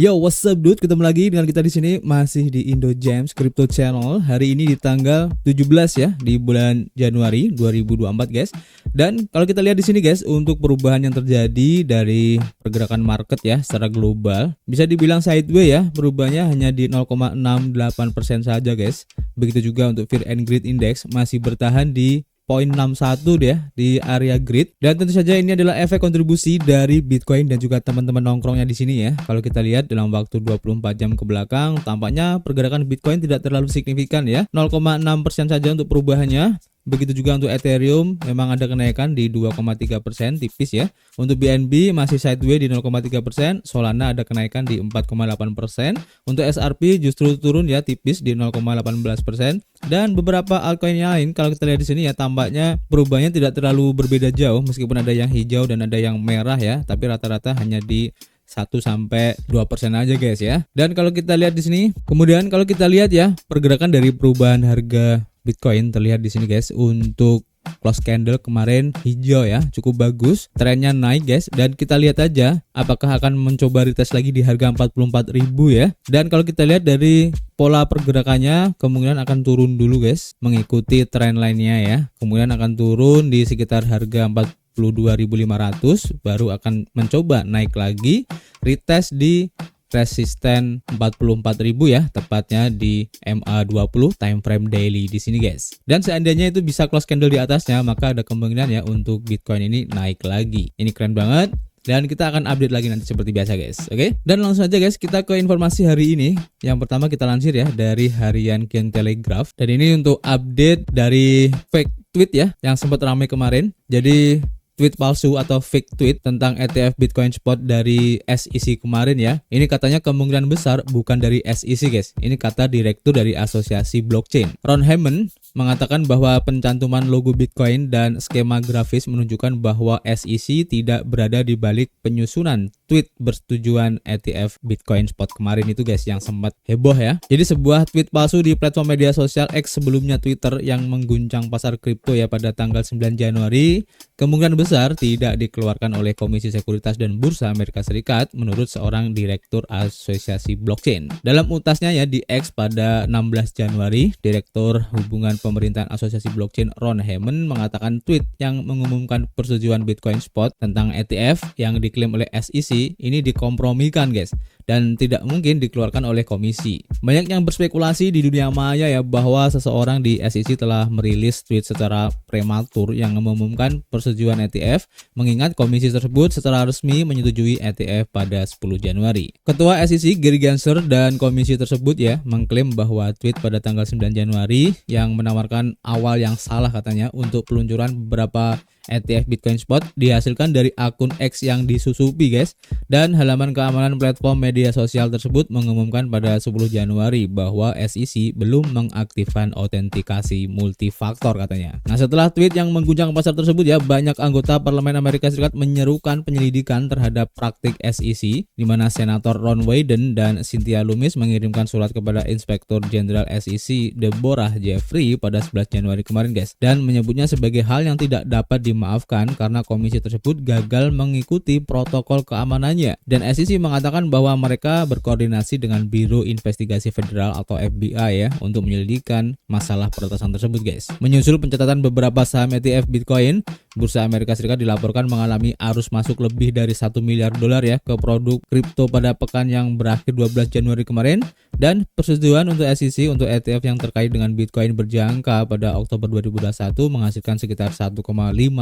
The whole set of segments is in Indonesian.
Yo, what's up dude? Ketemu lagi dengan kita di sini masih di Indo Gems Crypto Channel. Hari ini di tanggal 17 ya, di bulan Januari 2024 guys. Dan kalau kita lihat di sini guys, untuk perubahan yang terjadi dari pergerakan market ya secara global, bisa dibilang sideways ya, perubahannya hanya di 0,68% saja guys. Begitu juga untuk Fear and Greed Index masih bertahan di 0,61 deh di area grid. Dan tentu saja ini adalah efek kontribusi dari Bitcoin dan juga teman-teman nongkrongnya di sini ya. Kalau kita lihat dalam waktu 24 jam ke belakang, tampaknya pergerakan Bitcoin tidak terlalu signifikan ya. 0,6% saja untuk perubahannya. Begitu juga untuk Ethereum, memang ada kenaikan di 2,3% tipis ya. Untuk BNB masih sideways di 0,3%, Solana ada kenaikan di 4,8%. Untuk SRP justru turun ya tipis di 0,18%. Dan beberapa altcoin yang lain kalau kita lihat di sini ya, tampaknya perubahannya tidak terlalu berbeda jauh meskipun ada yang hijau dan ada yang merah ya, tapi rata-rata hanya di 1-2% aja guys ya. Dan kalau kita lihat di sini, kemudian kalau kita lihat ya, pergerakan dari perubahan harga Bitcoin terlihat di sini guys. Untuk close candle kemarin hijau ya, cukup bagus, trennya naik guys. Dan kita lihat aja apakah akan mencoba retest lagi di harga 44.000 ya. Dan kalau kita lihat dari pola pergerakannya, kemungkinan akan turun dulu guys, mengikuti tren lainnya ya. Kemudian akan turun di sekitar harga 42.500, baru akan mencoba naik lagi, retest di resisten 44.000 ya, tepatnya di MA20 time frame daily di sini guys. Dan seandainya itu bisa close candle di atasnya, maka ada kemungkinan ya untuk Bitcoin ini naik lagi. Ini keren banget. Dan kita akan update lagi nanti seperti biasa guys. Oke. Dan langsung aja guys, kita ke informasi hari ini. Yang pertama kita lansir ya dari harian Cointelegraph. Dan ini untuk update dari fake tweet ya yang sempat ramai kemarin. Jadi tweet palsu atau fake tweet tentang ETF Bitcoin Spot dari SEC kemarin ya. Ini katanya kemungkinan besar bukan dari SEC guys. Ini kata direktur dari Asosiasi Blockchain, Ron Hammond, mengatakan bahwa pencantuman logo Bitcoin dan skema grafis menunjukkan bahwa SEC tidak berada di balik penyusunan tweet bertujuan ETF Bitcoin Spot kemarin itu guys, yang sempat heboh ya. Jadi sebuah tweet palsu di platform media sosial X, sebelumnya Twitter, yang mengguncang pasar kripto ya pada tanggal 9 Januari kemungkinan besar tidak dikeluarkan oleh Komisi Sekuritas dan Bursa Amerika Serikat, menurut seorang direktur Asosiasi Blockchain. Dalam utasnya ya di X pada 16 Januari, Direktur Hubungan Pemerintahan Asosiasi Blockchain Ron Hammond mengatakan tweet yang mengumumkan persetujuan Bitcoin Spot tentang ETF yang diklaim oleh SEC ini dikompromikan guys, dan tidak mungkin dikeluarkan oleh komisi. Banyak yang berspekulasi di dunia maya ya bahwa seseorang di SEC telah merilis tweet secara prematur yang mengumumkan persetujuan ETF, mengingat komisi tersebut secara resmi menyetujui ETF pada 10 Januari. Ketua SEC Gary Gensler dan komisi tersebut ya mengklaim bahwa tweet pada tanggal 9 Januari yang menawarkan awal yang salah katanya untuk peluncuran beberapa ETF Bitcoin Spot dihasilkan dari akun X yang disusupi guys, dan halaman keamanan platform media sosial tersebut mengumumkan pada 10 Januari bahwa SEC belum mengaktifkan autentikasi multifaktor katanya. Nah, setelah tweet yang mengguncang pasar tersebut ya, banyak anggota parlemen Amerika Serikat menyerukan penyelidikan terhadap praktik SEC, di mana Senator Ron Wyden dan Cynthia Lummis mengirimkan surat kepada Inspektur Jenderal SEC Deborah Jeffrey pada 11 Januari kemarin guys, dan menyebutnya sebagai hal yang tidak dapat dimaafkan karena komisi tersebut gagal mengikuti protokol keamanannya. Dan SEC mengatakan bahwa mereka berkoordinasi dengan Biro Investigasi Federal atau FBI ya untuk menyelidikkan masalah peretasan tersebut guys. Menyusul pencatatan beberapa saham ETF Bitcoin, Bursa Amerika Serikat dilaporkan mengalami arus masuk lebih dari 1 miliar dolar ya ke produk kripto pada pekan yang berakhir 12 Januari kemarin, dan persetujuan untuk SEC untuk ETF yang terkait dengan Bitcoin berjangka pada Oktober 2021 menghasilkan sekitar 1,5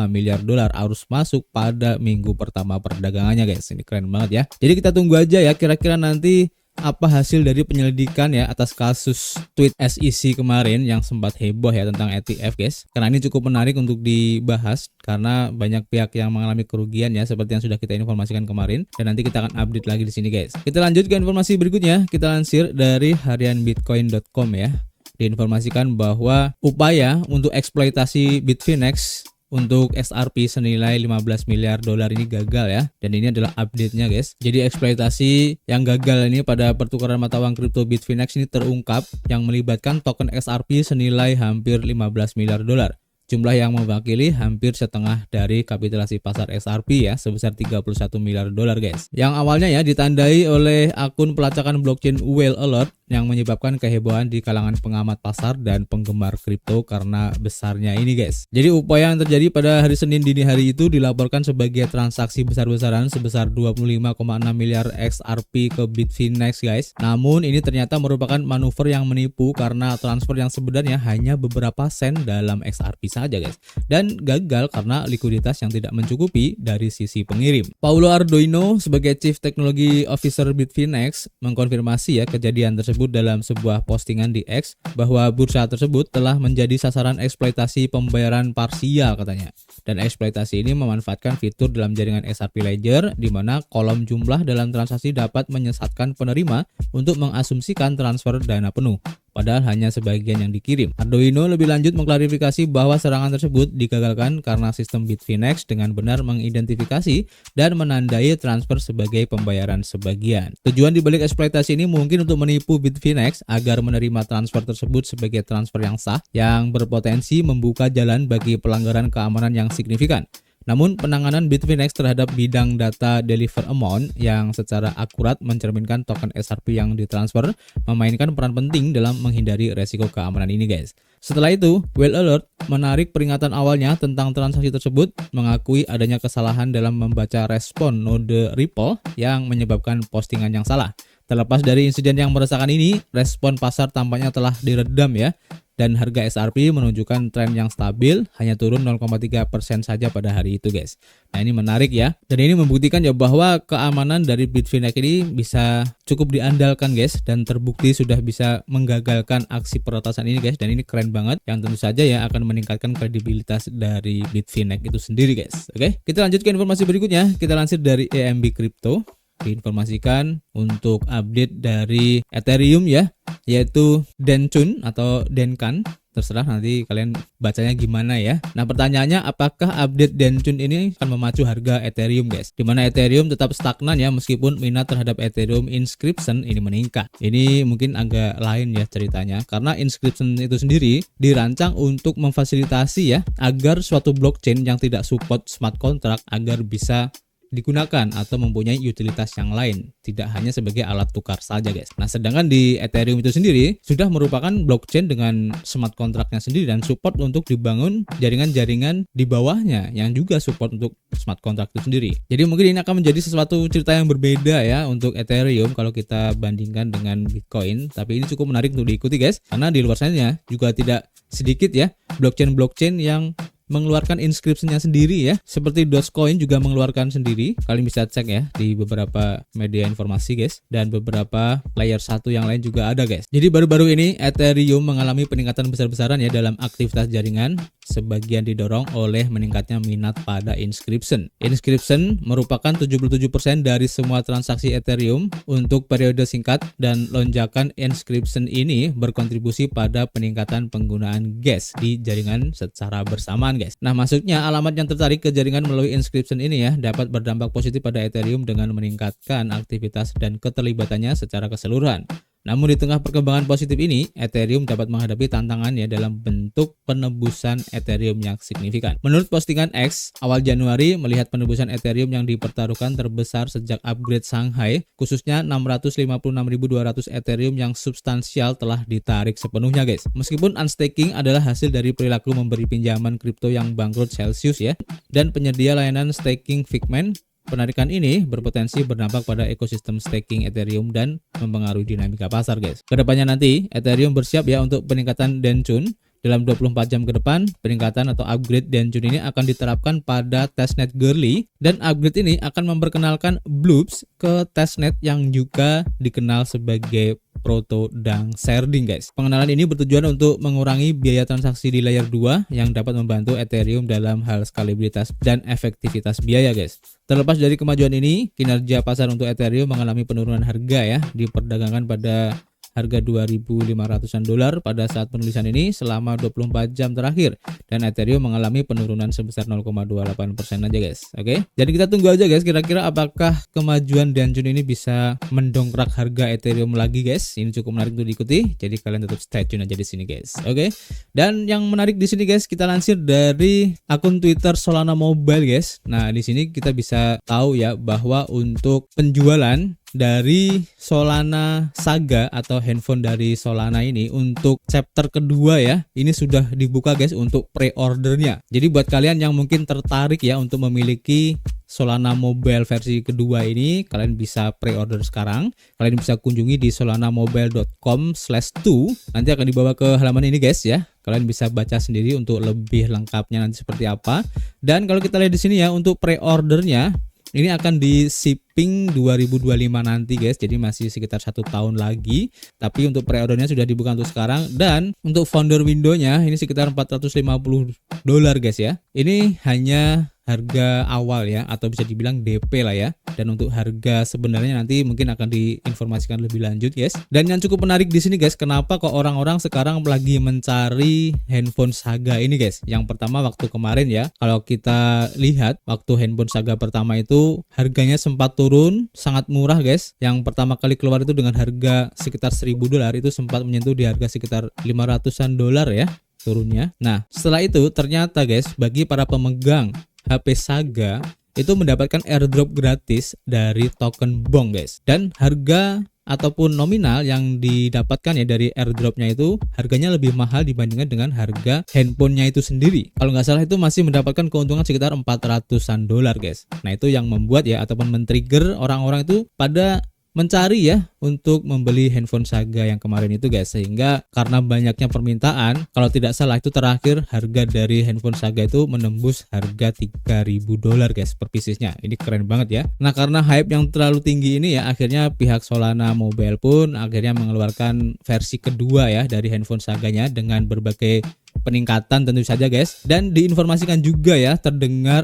miliar dolar arus masuk pada minggu pertama perdagangannya guys. Ini keren banget ya. Jadi kita tunggu aja ya kira-kira nanti apa hasil dari penyelidikan ya atas kasus tweet SEC kemarin yang sempat heboh ya tentang ETF guys. Karena ini cukup menarik untuk dibahas karena banyak pihak yang mengalami kerugian ya, seperti yang sudah kita informasikan kemarin, dan nanti kita akan update lagi di sini guys. Kita lanjut ke informasi berikutnya. Kita lansir dari harianbitcoin.com ya. Diinformasikan bahwa upaya untuk eksploitasi Bitfinex untuk SRP senilai 15 miliar dolar ini gagal ya, dan ini adalah update-nya guys. Jadi eksploitasi yang gagal ini pada pertukaran mata uang kripto Bitfinex ini terungkap yang melibatkan token SRP senilai hampir 15 miliar dolar. jumlah yang mewakili hampir setengah dari kapitalisasi pasar XRP ya, sebesar 31 miliar dolar guys. Yang awalnya ya ditandai oleh akun pelacakan blockchain Whale Alert yang menyebabkan kehebohan di kalangan pengamat pasar dan penggemar kripto karena besarnya ini guys. Jadi upaya yang terjadi pada hari Senin dini hari itu dilaporkan sebagai transaksi besar-besaran sebesar 25,6 miliar XRP ke Bitfinex guys. Namun ini ternyata merupakan manuver yang menipu karena transfer yang sebenarnya hanya beberapa sen dalam XRP saja guys, dan gagal karena likuiditas yang tidak mencukupi dari sisi pengirim. Paulo Ardoino sebagai Chief Technology Officer Bitfinex mengkonfirmasi ya kejadian tersebut dalam sebuah postingan di X bahwa bursa tersebut telah menjadi sasaran eksploitasi pembayaran parsial katanya. Dan eksploitasi ini memanfaatkan fitur dalam jaringan XRP Ledger di mana kolom jumlah dalam transaksi dapat menyesatkan penerima untuk mengasumsikan transfer dana penuh, padahal hanya sebagian yang dikirim. Ardoino lebih lanjut mengklarifikasi bahwa serangan tersebut digagalkan karena sistem Bitfinex dengan benar mengidentifikasi dan menandai transfer sebagai pembayaran sebagian. Tujuan dibalik eksploitasi ini mungkin untuk menipu Bitfinex agar menerima transfer tersebut sebagai transfer yang sah yang berpotensi membuka jalan bagi pelanggaran keamanan yang signifikan. Namun penanganan Bitfinex terhadap bidang data deliver amount yang secara akurat mencerminkan token XRP yang ditransfer memainkan peran penting dalam menghindari resiko keamanan ini guys. Setelah itu, Whale Alert menarik peringatan awalnya tentang transaksi tersebut, mengakui adanya kesalahan dalam membaca respon node Ripple yang menyebabkan postingan yang salah. Terlepas dari insiden yang meresahkan ini, respon pasar tampaknya telah diredam ya. Dan harga XRP menunjukkan tren yang stabil, hanya turun 0,3% saja pada hari itu guys. Nah ini menarik ya, dan ini membuktikan ya bahwa keamanan dari Bitfinex ini bisa cukup diandalkan guys, dan terbukti sudah bisa menggagalkan aksi peretasan ini guys, dan ini keren banget, yang tentu saja ya akan meningkatkan kredibilitas dari Bitfinex itu sendiri guys. Oke, kita lanjut ke informasi berikutnya, kita lansir dari EMB Crypto. Diinformasikan untuk update dari Ethereum ya, yaitu Denchun atau Denkan, terserah nanti kalian bacanya gimana ya. Nah pertanyaannya, apakah update Denchun ini akan memacu harga Ethereum guys, dimana Ethereum tetap stagnan ya meskipun minat terhadap Ethereum Inscription ini meningkat. Ini mungkin agak lain ya ceritanya, karena Inscription itu sendiri dirancang untuk memfasilitasi ya agar suatu blockchain yang tidak support smart contract agar bisa digunakan atau mempunyai utilitas yang lain, tidak hanya sebagai alat tukar saja guys. Nah sedangkan di Ethereum itu sendiri sudah merupakan blockchain dengan smart contract-nya sendiri dan support untuk dibangun jaringan-jaringan di bawahnya yang juga support untuk smart contract itu sendiri. Jadi mungkin ini akan menjadi sesuatu cerita yang berbeda ya untuk Ethereum kalau kita bandingkan dengan Bitcoin, tapi ini cukup menarik untuk diikuti guys, karena di luar sana juga tidak sedikit ya blockchain-blockchain yang mengeluarkan inscription-nya sendiri ya, seperti Dogecoin juga mengeluarkan sendiri. Kalian bisa cek ya di beberapa media informasi guys, dan beberapa layer 1 yang lain juga ada guys. Jadi baru-baru ini Ethereum mengalami peningkatan besar-besaran ya dalam aktivitas jaringan, sebagian didorong oleh meningkatnya minat pada inscription. Inscription merupakan 77% dari semua transaksi Ethereum untuk periode singkat, dan lonjakan inscription ini berkontribusi pada peningkatan penggunaan gas di jaringan secara bersamaan guys. Nah maksudnya alamat yang tertarik ke jaringan melalui inscription ini ya dapat berdampak positif pada Ethereum dengan meningkatkan aktivitas dan keterlibatannya secara keseluruhan. Namun di tengah perkembangan positif ini, Ethereum dapat menghadapi tantangan ya dalam bentuk penebusan Ethereum yang signifikan. Menurut postingan X, awal Januari melihat penebusan Ethereum yang dipertaruhkan terbesar sejak upgrade Shanghai, khususnya 656.200 Ethereum yang substansial telah ditarik sepenuhnya guys. Meskipun unstaking adalah hasil dari perilaku memberi pinjaman kripto yang bangkrut Celsius ya, dan penyedia layanan staking Figment, penarikan ini berpotensi berdampak pada ekosistem staking Ethereum dan mempengaruhi dinamika pasar guys. Kedepannya nanti Ethereum bersiap ya untuk peningkatan Denchun. Dalam 24 jam ke depan, peningkatan atau upgrade Denchun ini akan diterapkan pada testnet Goerli, dan upgrade ini akan memperkenalkan Bloops ke testnet yang juga dikenal sebagai Proto dan Sharding guys. Pengenalan ini bertujuan untuk mengurangi biaya transaksi di layer 2 yang dapat membantu Ethereum dalam hal skalabilitas dan efektivitas biaya guys. Terlepas dari kemajuan ini, kinerja pasar untuk Ethereum mengalami penurunan harga ya, diperdagangkan pada harga 2.500-an dolar pada saat penulisan ini selama 24 jam terakhir, dan Ethereum mengalami penurunan sebesar 0,28% aja guys. Oke, jadi kita tunggu aja guys, kira-kira apakah kemajuan Danjun ini bisa mendongkrak harga Ethereum lagi guys. Ini cukup menarik untuk diikuti, jadi kalian tetap stay tune aja di sini guys. Oke, dan yang menarik di sini guys, kita lansir dari akun Twitter Solana Mobile guys. Nah, di sini kita bisa tahu ya bahwa untuk penjualan dari Solana Saga atau handphone dari Solana ini untuk chapter kedua ya, ini sudah dibuka guys untuk pre-ordernya. Jadi buat kalian yang mungkin tertarik ya untuk memiliki Solana Mobile versi kedua ini, kalian bisa pre-order sekarang. Kalian bisa kunjungi di solanamobile.com/2. Nanti akan dibawa ke halaman ini guys ya. Kalian bisa baca sendiri untuk lebih lengkapnya nanti seperti apa. Dan kalau kita lihat di sini ya, untuk pre-ordernya ini akan di shipping 2025 nanti guys, jadi masih sekitar 1 tahun lagi. Tapi untuk pre-ordernya sudah dibuka untuk sekarang, dan untuk founder window-nya ini sekitar $450 guys ya. Ini hanya harga awal ya, atau bisa dibilang DP lah ya. Dan untuk harga sebenarnya nanti mungkin akan diinformasikan lebih lanjut guys. Dan yang cukup menarik di sini guys, kenapa kok orang-orang sekarang lagi mencari handphone Saga ini guys. Yang pertama, waktu kemarin ya, kalau kita lihat waktu handphone Saga pertama itu harganya sempat turun sangat murah guys. Yang pertama kali keluar itu dengan harga sekitar $1.000, itu sempat menyentuh di harga sekitar $500-an ya turunnya. Nah, setelah itu ternyata guys, bagi para pemegang HP Saga itu mendapatkan airdrop gratis dari token BONG guys. Dan harga ataupun nominal yang didapatkan ya dari airdropnya itu harganya lebih mahal dibandingkan dengan harga handphonenya itu sendiri. Kalau nggak salah itu masih mendapatkan keuntungan sekitar $400-an guys. Nah, itu yang membuat ya ataupun men-trigger orang-orang itu pada mencari ya untuk membeli handphone Saga yang kemarin itu guys. Sehingga karena banyaknya permintaan, kalau tidak salah itu terakhir harga dari handphone Saga itu menembus harga $3.000 guys per piecesnya. Ini keren banget ya. Nah, karena hype yang terlalu tinggi ini ya, akhirnya pihak Solana Mobile pun akhirnya mengeluarkan versi kedua ya dari handphone Saganya dengan berbagai peningkatan tentu saja guys. Dan diinformasikan juga ya,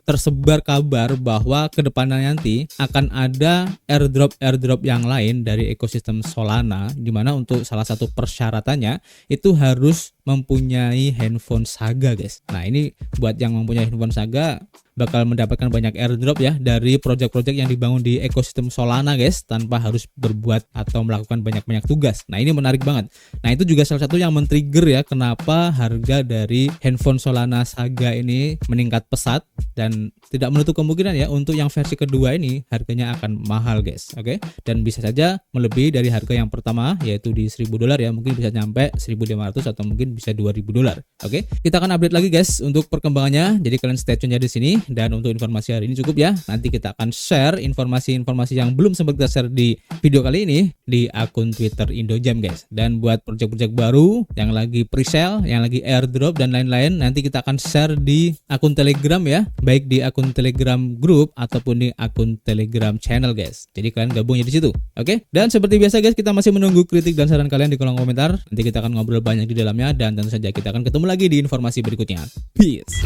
tersebar kabar bahwa kedepannya nanti akan ada airdrop yang lain dari ekosistem Solana, dimana untuk salah satu persyaratannya itu harus mempunyai handphone Saga guys. Nah, ini buat yang mempunyai handphone Saga bakal mendapatkan banyak airdrop ya dari project-project yang dibangun di ekosistem Solana guys, tanpa harus berbuat atau melakukan banyak-banyak tugas. Nah, ini menarik banget. Nah, itu juga salah satu yang men-trigger ya kenapa harga dari handphone Solana Saga ini meningkat pesat, dan tidak menutup kemungkinan ya untuk yang versi kedua ini harganya akan mahal guys. Oke, dan bisa saja melebihi dari harga yang pertama yaitu di $1.000 ya, mungkin bisa nyampe 1.500 atau mungkin bisa $2.000. Oke, kita akan update lagi guys untuk perkembangannya. Jadi kalian stay tune di sini. Dan untuk informasi hari ini cukup ya. Nanti kita akan share informasi-informasi yang belum sempat kita share di video kali ini di akun Twitter IndoJam guys. Dan buat project-project baru yang lagi pre-sale, yang lagi airdrop dan lain-lain, nanti kita akan share di akun Telegram ya, baik di akun Telegram group ataupun di akun Telegram channel guys. Jadi kalian gabung ya di situ. Oke? Dan seperti biasa guys, kita masih menunggu kritik dan saran kalian di kolom komentar. Nanti kita akan ngobrol banyak di dalamnya, dan tentu saja kita akan ketemu lagi di informasi berikutnya. Peace.